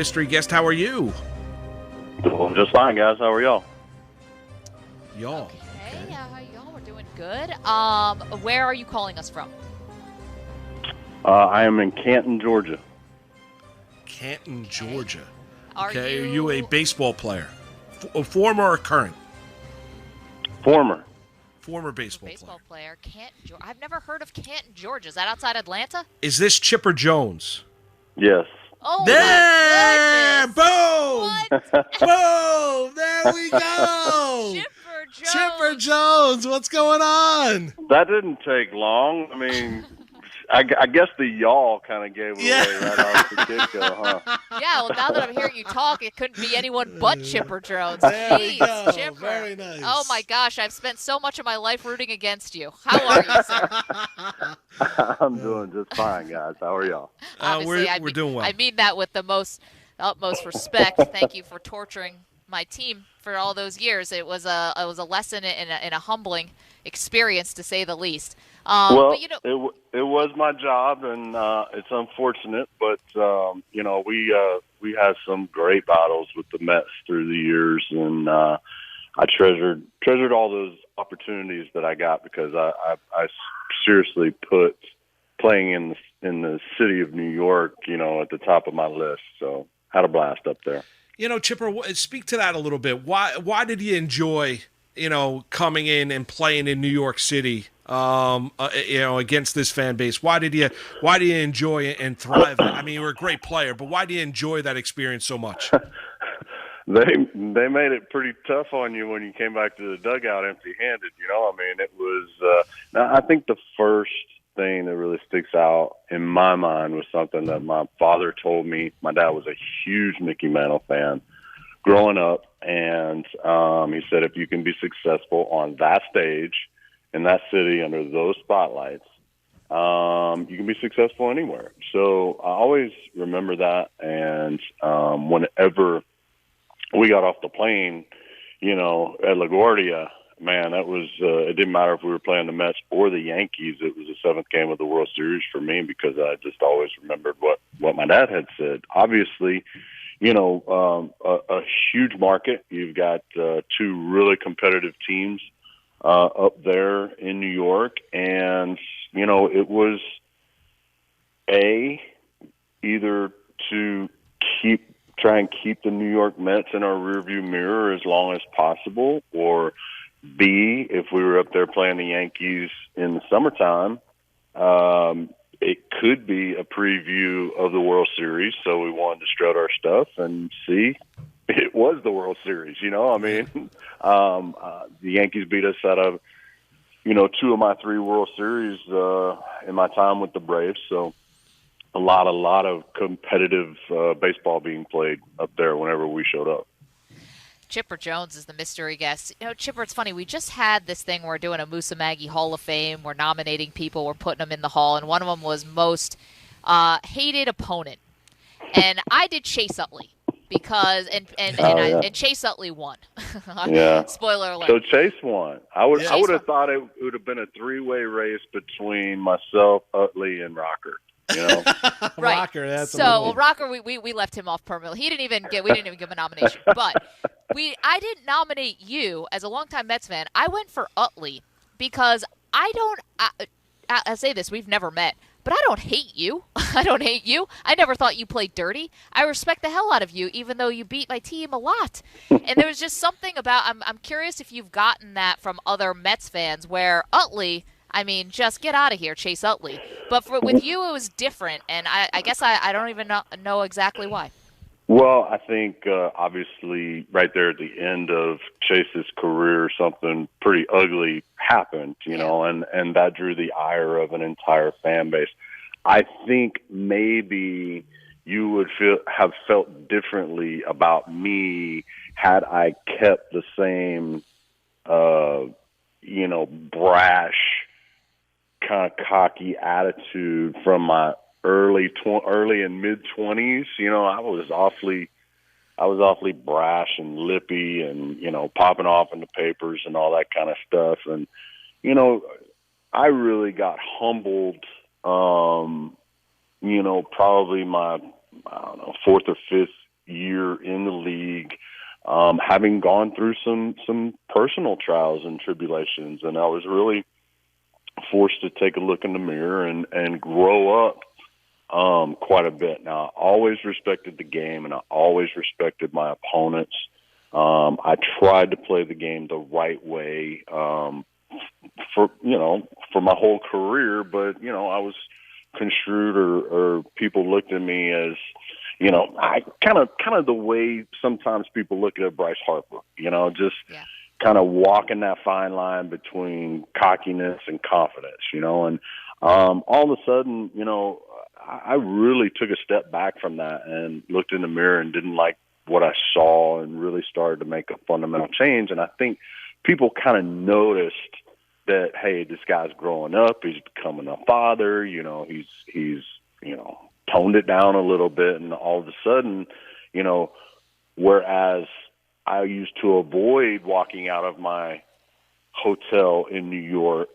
Mystery guest, how are you? Doing just fine, guys. How are y'all? Y'all. Okay. How y'all? We're doing good. Where are you calling us from? I am in Canton, Georgia. Canton, Georgia. Are Okay, are you a baseball player? Former or current? Former. Former baseball player. Canton, Georgia. I've never heard of Canton, Georgia. Is that outside Atlanta? Is this Chipper Jones? Yes. Oh, there! my goodness. Boom! Boom! There we go! Chipper Jones. Chipper Jones, what's going on? That didn't take long. I mean, I guess the y'all kind of gave it away right off the get-go, huh? Yeah, well, now that I'm hearing you talk, it couldn't be anyone but Chipper Jones. There we Jeez, go. Chipper. Very nice. Oh, my gosh, I've spent so much of my life rooting against you. How are you, sir? I'm doing just fine, guys. How are y'all? Obviously, we're doing well. I mean that with the utmost respect. Thank you for torturing my team for all those years. It was a lesson in a humbling experience, to say the least. Well, but, it was my job, and it's unfortunate, but we had some great battles with the Mets through the years, and I treasured all those opportunities that I got because I seriously put playing in the city of New York, at the top of my list. So had a blast up there. Chipper, speak to that a little bit. Why did you enjoy, coming in and playing in New York City, against this fan base? Why do you enjoy it and thrive? I mean, you were a great player, but why do you enjoy that experience so much? They made it pretty tough on you when you came back to the dugout empty-handed. I mean, it was. I think the first thing that really sticks out in my mind was something that my father told me. My dad was a huge Mickey Mantle fan growing up, and he said, if you can be successful on that stage in that city under those spotlights, you can be successful anywhere. So I always remember that, and whenever we got off the plane, at LaGuardia, man, that was it didn't matter if we were playing the Mets or the Yankees. It was the seventh game of the World Series for me because I just always remembered what my dad had said. Obviously, a huge market. You've got two really competitive teams up there in New York, and it was either to try and keep the New York Mets in our rearview mirror as long as possible, or B, if we were up there playing the Yankees in the summertime, it could be a preview of the World Series. So we wanted to strut our stuff, and C, it was the World Series. I mean, the Yankees beat us out of, two of my three World Series in my time with the Braves. So a lot of competitive baseball being played up there whenever we showed up. Chipper Jones is the mystery guest. Chipper, it's funny. We just had this thing. We're doing a Musa Maggie Hall of Fame. We're nominating people. We're putting them in the hall. And one of them was most hated opponent. And I did Chase Utley because and Chase Utley won. Yeah. Spoiler alert. So Chase won. I would have thought it would have been a three-way race between myself, Utley, and Rocker. Right. Rocker, that's so Rocker, we left him off permanently. We didn't even give him a nomination. But I didn't nominate you as a longtime Mets fan. I went for Utley because I say this, we've never met, but I don't hate you. I don't hate you. I never thought you played dirty. I respect the hell out of you, even though you beat my team a lot. And there was just something about I'm curious if you've gotten that from other Mets fans where Utley, I mean, just get out of here, Chase Utley. But with you, it was different, and I guess I don't even know exactly why. Well, I think obviously right there at the end of Chase's career, something pretty ugly happened, and that drew the ire of an entire fan base. I think maybe you would have felt differently about me had I kept the same, brash, kind of cocky attitude from my early and mid-20s. I was awfully brash and lippy and, popping off in the papers and all that kind of stuff. And, I really got humbled, probably my, fourth or fifth year in the league, having gone through some personal trials and tribulations. And I was really forced to take a look in the mirror and grow up quite a bit. Now, I always respected the game, and I always respected my opponents. I tried to play the game the right way for my whole career, but I was construed or people looked at me as I kind of the way sometimes people look at Bryce Harper, just kind of walking that fine line between cockiness and confidence, and all of a sudden, I really took a step back from that and looked in the mirror and didn't like what I saw and really started to make a fundamental change. And I think people kind of noticed that, hey, this guy's growing up. He's becoming a father. He's toned it down a little bit. And all of a sudden, whereas I used to avoid walking out of my hotel in New York,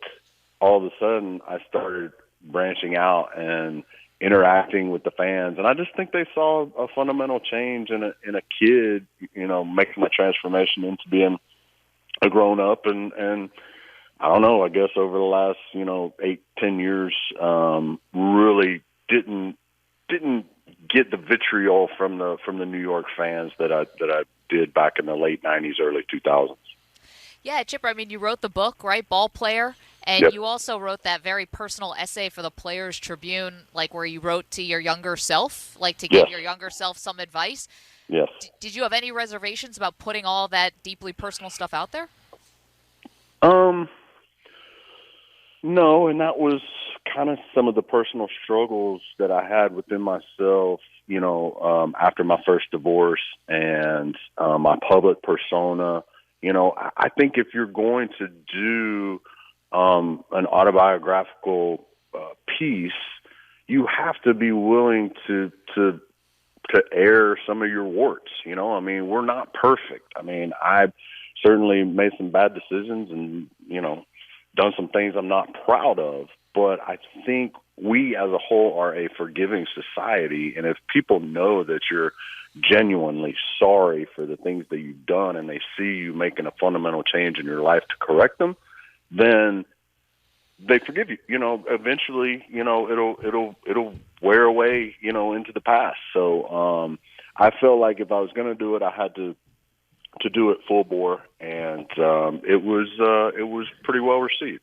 all of a sudden I started branching out and interacting with the fans. And I just think they saw a fundamental change in a kid, making the transformation into being a grown up. And I don't know, I guess over the last, 8-10 years, really didn't get the vitriol from the New York fans that I did back in the late 90s, early 2000s. Yeah, Chipper, I mean, you wrote the book, right? Ball Player. And Yep. you also wrote that very personal essay for the Players Tribune, like where you wrote to your younger self, like to give your younger self some advice. Yes. Did you have any reservations about putting all that deeply personal stuff out there? No, and that was kind of some of the personal struggles that I had within myself, after my first divorce and my public persona. I think if you're going to do an autobiographical piece, you have to be willing to air some of your warts. I mean, we're not perfect. I mean, I certainly made some bad decisions and, done some things I'm not proud of, but I think we as a whole are a forgiving society. And if people know that you're genuinely sorry for the things that you've done and they see you making a fundamental change in your life to correct them, then they forgive you. Eventually, it'll wear away, into the past. So I felt like if I was going to do it, I had to do it full bore, and it was pretty well received.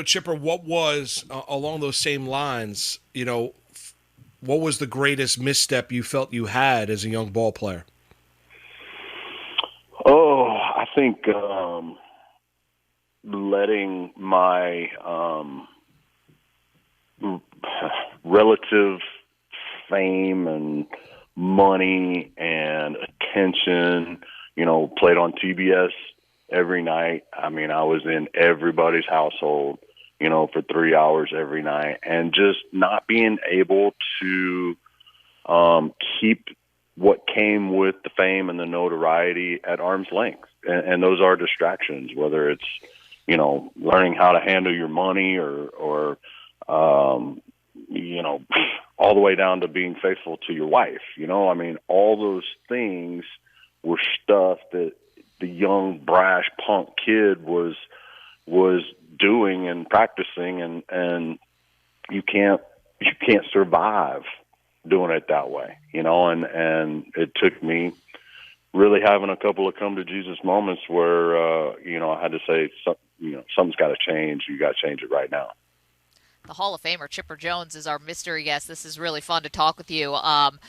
Chipper, what was along those same lines? What was the greatest misstep you felt you had as a young ball player? Oh, I think letting my relative fame and money and attention, played on TBS every night. I mean, I was in everybody's household, for 3 hours every night, and just not being able to keep what came with the fame and the notoriety at arm's length. And those are distractions, whether it's, learning how to handle your money or all the way down to being faithful to your wife. I mean, all those things were stuff that the young, brash, punk kid was doing and practicing, and you can't survive doing it that way, and it took me really having a couple of come to Jesus moments where, I had to say, something's got to change. You got to change it right now. The Hall of Famer Chipper Jones is our mystery guest. This is really fun to talk with you, and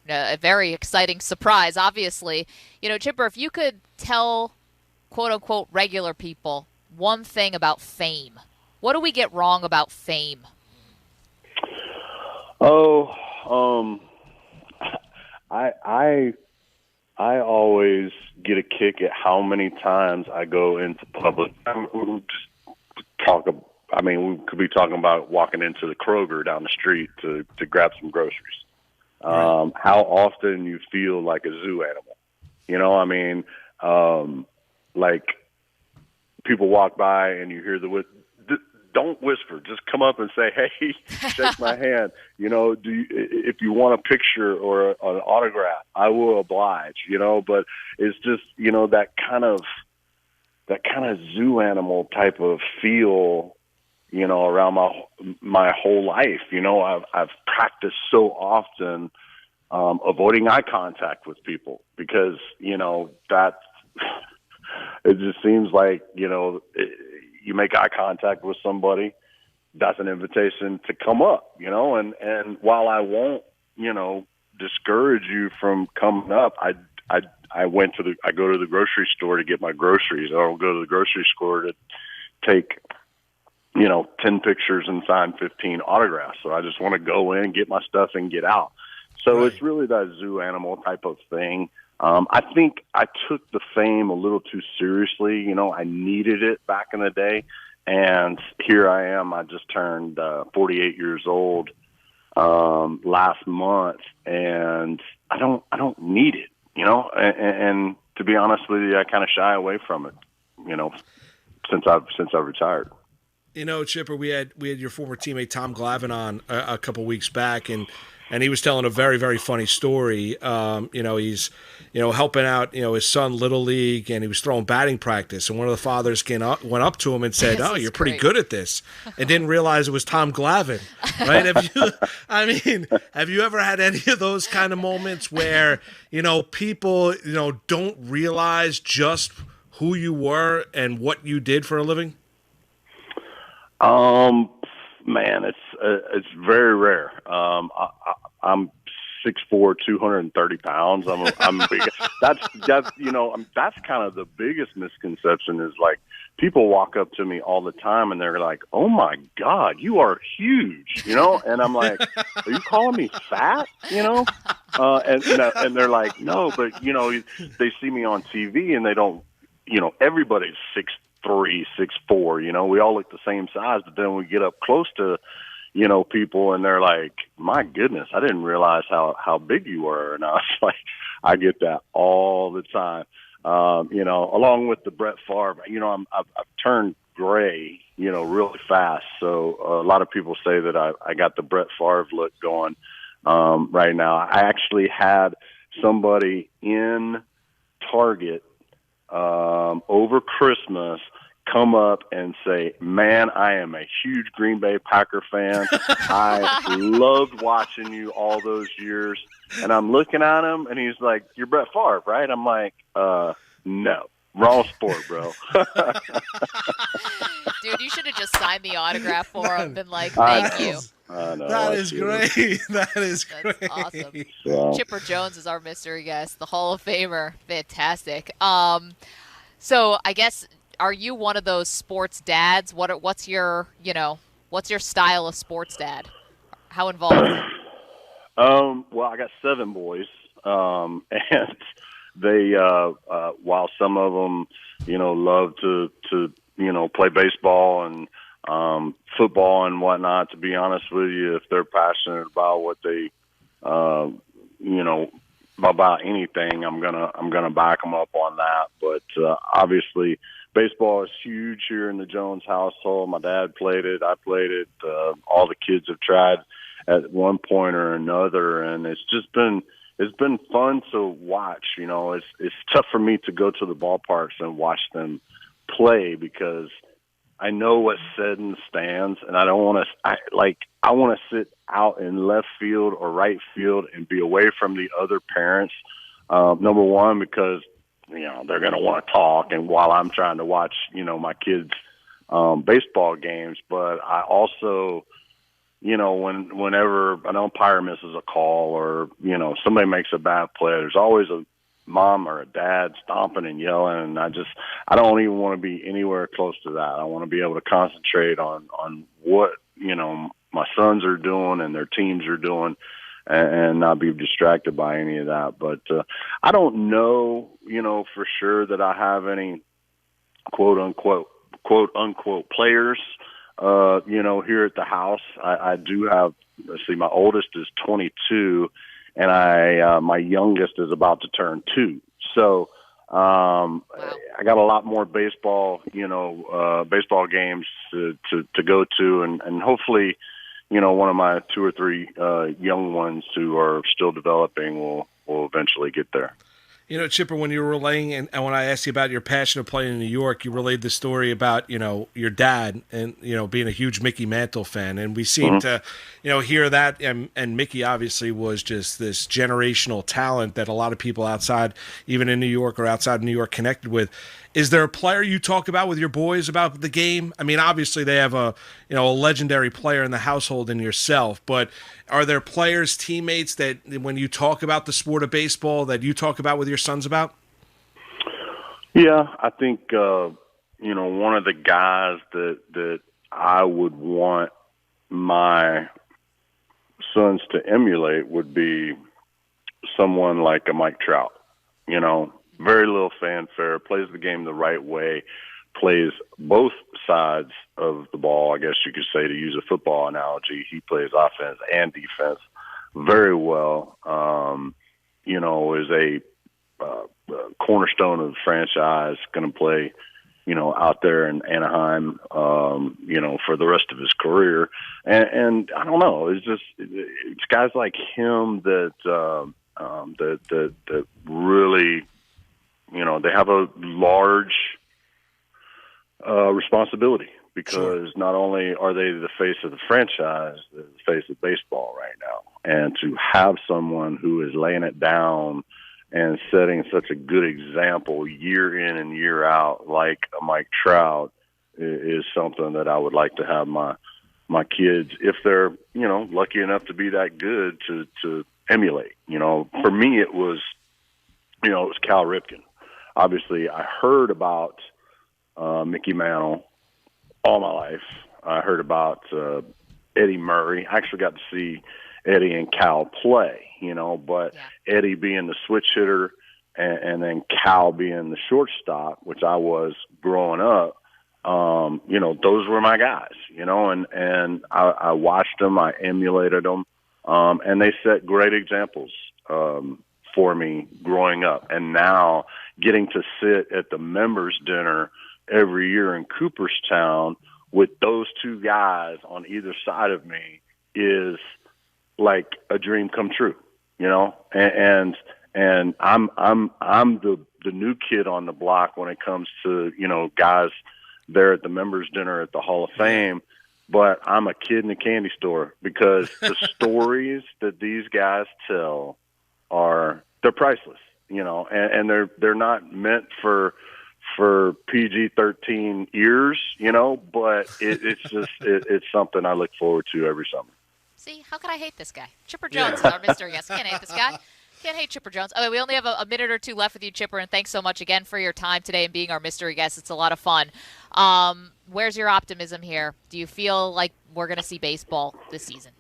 a very exciting surprise, obviously. Chipper, if you could tell, quote-unquote, regular people one thing about fame, what do we get wrong about fame? Oh, I always get a kick at how many times I go into public. We could be talking about walking into the Kroger down the street to grab some groceries. Right. How often you feel like a zoo animal. Like people walk by and you hear don't whisper. Just come up and say, hey, shake my hand. You know, if you want a picture or an autograph, I will oblige, you know, but it's just, you know, that kind of zoo animal type of feel, you know, around my whole life. You know, I've practiced so often avoiding eye contact with people because, you know, it just seems like, you know, you make eye contact with somebody, that's an invitation to come up, you know, and while I won't, you know, discourage you from coming up, I go to the grocery store to get my groceries, or I'll go to the grocery store to take, you know, 10 pictures and sign 15 autographs. So I just want to go in, get my stuff, and get out. So right. It's really that zoo animal type of thing. I think I took the fame a little too seriously. You know, I needed it back in the day. And here I am. I just turned 48 years old last month, and I don't need it, you know. And to be honest with you, I kind of shy away from it, you know, since I've retired. You know, Chipper, we had your former teammate Tom Glavine on a couple weeks back, and he was telling a very, very funny story. You know, he's, you know, helping out, you know, his son Little League, and he was throwing batting practice, and one of the fathers went up to him and said, "Oh, you're pretty good at this," and didn't realize it was Tom Glavine, right? Have you ever had any of those kind of moments where, you know, people, you know, don't realize just who you were and what you did for a living? Man, it's very rare. I'm 6'4", 230 pounds. I'm big. That's you know, that's kind of the biggest misconception is like people walk up to me all the time and they're like, "Oh my God, you are huge," you know, and I'm like, "Are you calling me fat?" You know, and they're like, "No," but you know, they see me on TV and they don't, you know, everybody's 6'3", 6'4", you know, we all look the same size, but then we get up close to, you know, people and they're like, "My goodness, I didn't realize how big you were." And I was like, I get that all the time. You know, along with the Brett Favre, you know, I've turned gray, you know, really fast. So a lot of people say that I got the Brett Favre look going right now. I actually had somebody in Target over Christmas come up and say, "Man, I am a huge Green Bay Packer fan. I loved watching you all those years." And I'm looking at him and he's like, "You're Brett Favre, right?" I'm like, no, wrong sport, bro. Dude, you should have just signed the autograph for him and been like, "Thank you." That is great. That is great. That's awesome. Yeah. Chipper Jones is our mystery guest, the Hall of Famer. Fantastic. So I guess, are you one of those sports dads? What's your style of sports dad? How involved? Well, I got 7 boys, and they, while some of them, you know, love to you know, play baseball and football and whatnot. To be honest with you, if they're passionate about what they, you know, about anything, I'm gonna back them up on that. But obviously, baseball is huge here in the Jones household. My dad played it. I played it. All the kids have tried at one point or another, and it's been fun to watch. You know, it's tough for me to go to the ballparks and watch them play because I know what's said in the stands, and I don't want to. I want to sit out in left field or right field and be away from the other parents. Number one, because you know they're going to want to talk, and while I'm trying to watch, you know, my kids' baseball games, but I also, you know, whenever an umpire misses a call or you know somebody makes a bad play, there's always a mom or a dad stomping and yelling, and I don't even want to be anywhere close to that. I want to be able to concentrate on what, you know, my sons are doing and their teams are doing, and not be distracted by any of that. But I don't know, you know, for sure that I have any quote unquote players, you know, here at the house. I do have, let's see, my oldest is 22, and my youngest is about to turn 2. So I got a lot more baseball, baseball games to go to, and hopefully, one of my 2 or 3 young ones who are still developing will eventually get there. Chipper, when you were relaying, and when I asked you about your passion of playing in New York, you relayed the story about, your dad and, being a huge Mickey Mantle fan. And we seem to, hear that. And Mickey obviously was just this generational talent that a lot of people outside, even in New York or outside of New York, connected with. Is there a player you talk about with your boys about the game? I mean, obviously they have a legendary player in the household in yourself, but are there players, teammates that when you talk about the sport of baseball that you talk about with your sons about? Yeah, I think, one of the guys that I would want my sons to emulate would be someone like a Mike Trout, very little fanfare, plays the game the right way, plays both sides of the ball, I guess you could say, to use a football analogy. He plays offense and defense very well, is a cornerstone of the franchise, going to play, out there in Anaheim, for the rest of his career. And I don't know, it's guys like him that really, they have a large responsibility, because not only are they the face of the franchise, they're the face of baseball right now. And to have someone who is laying it down and setting such a good example year in and year out, like a Mike Trout, is something that I would like to have my kids, if they're, lucky enough to be that good, to emulate. For me, it was Cal Ripken. Obviously, I heard about Mickey Mantle all my life. I heard about Eddie Murray. I actually got to see Eddie and Cal play, but Eddie being the switch hitter and then Cal being the shortstop, which I was growing up, those were my guys, and I watched them, I emulated them, and they set great examples for me growing up. And now getting to sit at the members' dinner every year in Cooperstown with those 2 guys on either side of me is like a dream come true, and I'm the new kid on the block when it comes to, guys there at the members' dinner at the Hall of Fame, but I'm a kid in a candy store, because the stories that these guys tell they're priceless, and they're not meant for PG-13 ears, but it's something I look forward to every summer. See, how could I hate this guy? Chipper Jones is our mystery guest. Can't hate this guy. Can't hate Chipper Jones. Okay, we only have a minute or 2 left with you, Chipper, and thanks so much again for your time today and being our mystery guest. It's a lot of fun. Where's your optimism here? Do you feel like we're going to see baseball this season?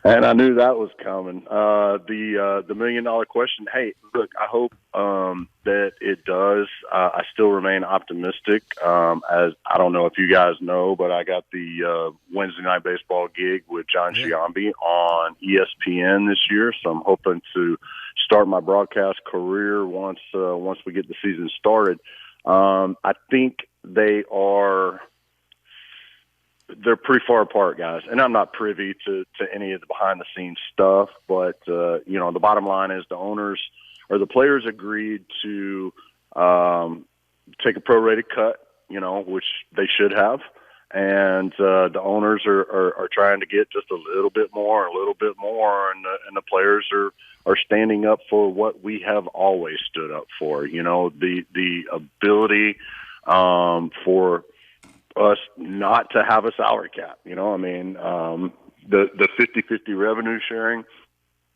And I knew that was coming. The $1 million question. Hey, look, I hope that it does. I still remain optimistic. As I don't know if you guys know, but I got the Wednesday Night Baseball gig with John Giambi on ESPN this year, so I'm hoping to start my broadcast career once we get the season started. I think they're pretty far apart, guys. And I'm not privy to any of the behind-the-scenes stuff, but, the bottom line is the owners or the players agreed to take a prorated cut, which they should have. And the owners are trying to get just a little bit more, and the players are standing up for what we have always stood up for, the ability for us not to have a salary cap. The 50-50 revenue sharing,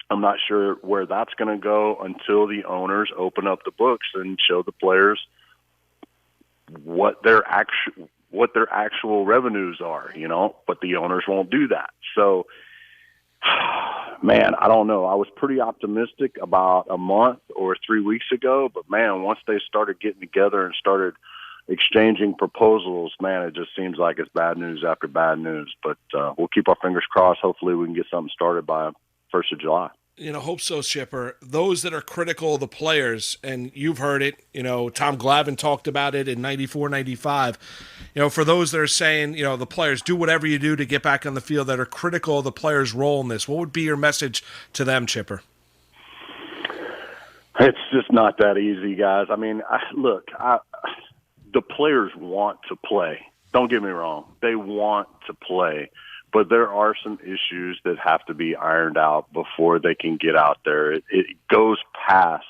I'm not sure where that's going to go until the owners open up the books and show the players what their actual revenues are, but the owners won't do that. So, man, I don't know. I was pretty optimistic about a month or 3 weeks ago, but man, once they started getting together and started exchanging proposals, man, it just seems like it's bad news after bad news. But we'll keep our fingers crossed. Hopefully we can get something started by 1st of July. Hope so, Chipper. Those that are critical of the players, and you've heard it, Tom Glavine talked about it in 94, 95. For those that are saying, the players, do whatever you do to get back on the field, that are critical of the players' role in this, what would be your message to them, Chipper? It's just not that easy, guys. I mean, the players want to play. Don't get me wrong. They want to play. But there are some issues that have to be ironed out before they can get out there. It goes past,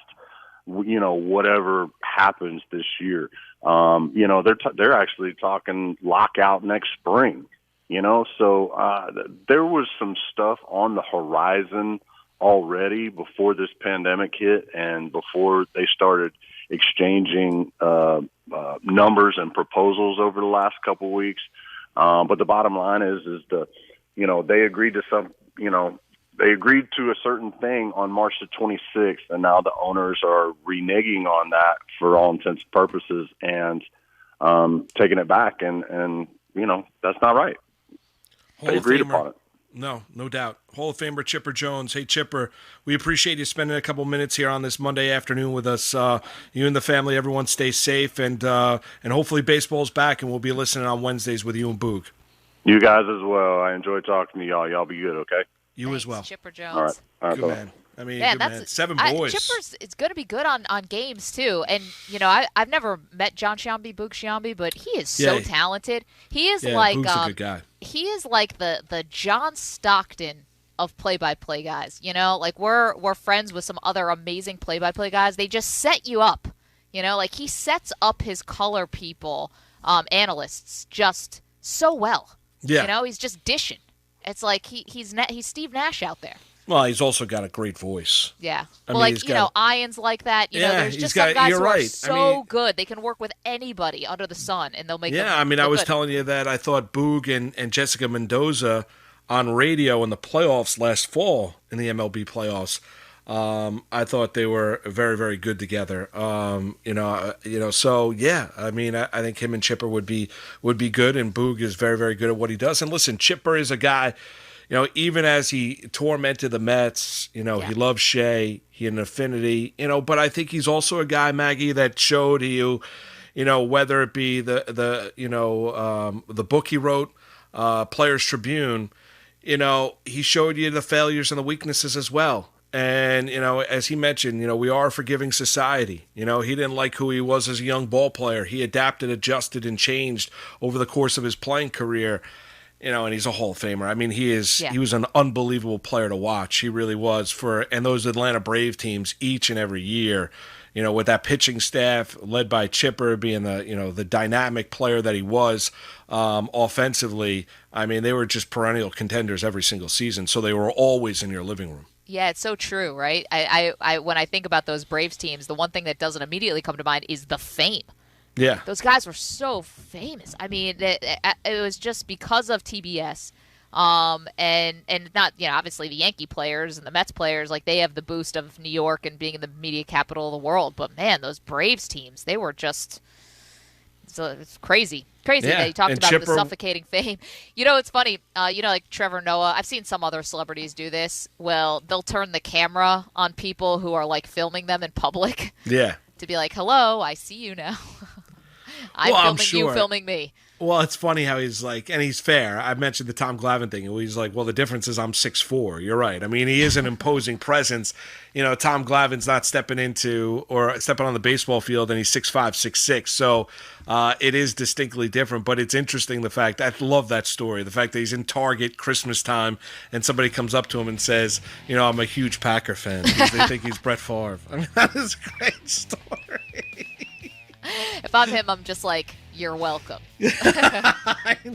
whatever happens this year. They're actually talking lockout next spring. So there was some stuff on the horizon already before this pandemic hit and before they started exchanging numbers and proposals over the last couple of weeks. But the bottom line is they agreed to a certain thing on March the 26th, and now the owners are reneging on that for all intents and purposes and taking it back, and that's not right. They agreed upon it. No doubt. Hall of Famer Chipper Jones. Hey, Chipper, we appreciate you spending a couple minutes here on this Monday afternoon with us. You and the family, everyone stay safe, and hopefully baseball's back, and we'll be listening on Wednesdays with you and Boog. You guys as well. I enjoy talking to y'all. Y'all be good, okay? You Thanks, as well. Chipper Jones. All right, good man. I mean, good man. 7 boys. Chipper's it's going to be good on games, too. And, I've never met John Sciambi, Boog Sciambi, but he is so talented. He is Boog's a good guy. He is like the John Stockton of play-by-play guys. We're friends with some other amazing play-by-play guys. They just set you up. He sets up his color people, analysts, just so well. Yeah. He's just dishing. It's like he's Steve Nash out there. Well, he's also got a great voice. Yeah. Well, Ian's like that. There's just some guys who are so good. They can work with anybody under the sun, and they'll make them I was good. telling you that I thought Boog and Jessica Mendoza on radio in the playoffs last fall, in the MLB playoffs, I thought they were very, very good together. So yeah, I think him and Chipper would be good, and Boog is very, very good at what he does. And listen, Chipper is a guy, even as he tormented the Mets, he loves Shea, he had an affinity, but I think he's also a guy, Maggie, that showed you, whether it be the book he wrote, Players Tribune, he showed you the failures and the weaknesses as well. And, as he mentioned, we are a forgiving society. He didn't like who he was as a young ball player. He adapted, adjusted, and changed over the course of his playing career. And he's a Hall of Famer. He was an unbelievable player to watch. He really was. And those Atlanta Brave teams each and every year, with that pitching staff led by Chipper being the dynamic player that he was offensively. They were just perennial contenders every single season. So they were always in your living room. Yeah, it's so true, right? I when I think about those Braves teams, the one thing that doesn't immediately come to mind is the fame. Yeah. Those guys were so famous. It was just because of TBS. And not, obviously the Yankee players and the Mets players, like they have the boost of New York and being in the media capital of the world. But man, those Braves teams, they were just, it's crazy. Crazy that he talked about the suffocating fame. It's funny. Like Trevor Noah, I've seen some other celebrities do this. Well, they'll turn the camera on people who are like filming them in public. Yeah. To be like, hello, I see you now. I'm filming you filming me. Well, it's funny how he's like, and he's fair. I mentioned the Tom Glavine thing. He's like, well, the difference is I'm 6'4". You're right. He is an imposing presence. Tom Glavine's not stepping on the baseball field, and he's 6'5", 6'6". So it is distinctly different. But it's interesting, the fact, I love that story, the fact that he's in Target Christmas time, and somebody comes up to him and says, I'm a huge Packer fan, because they think he's Brett Favre. That is a great story. If I'm him, I'm just like, you're welcome. I know.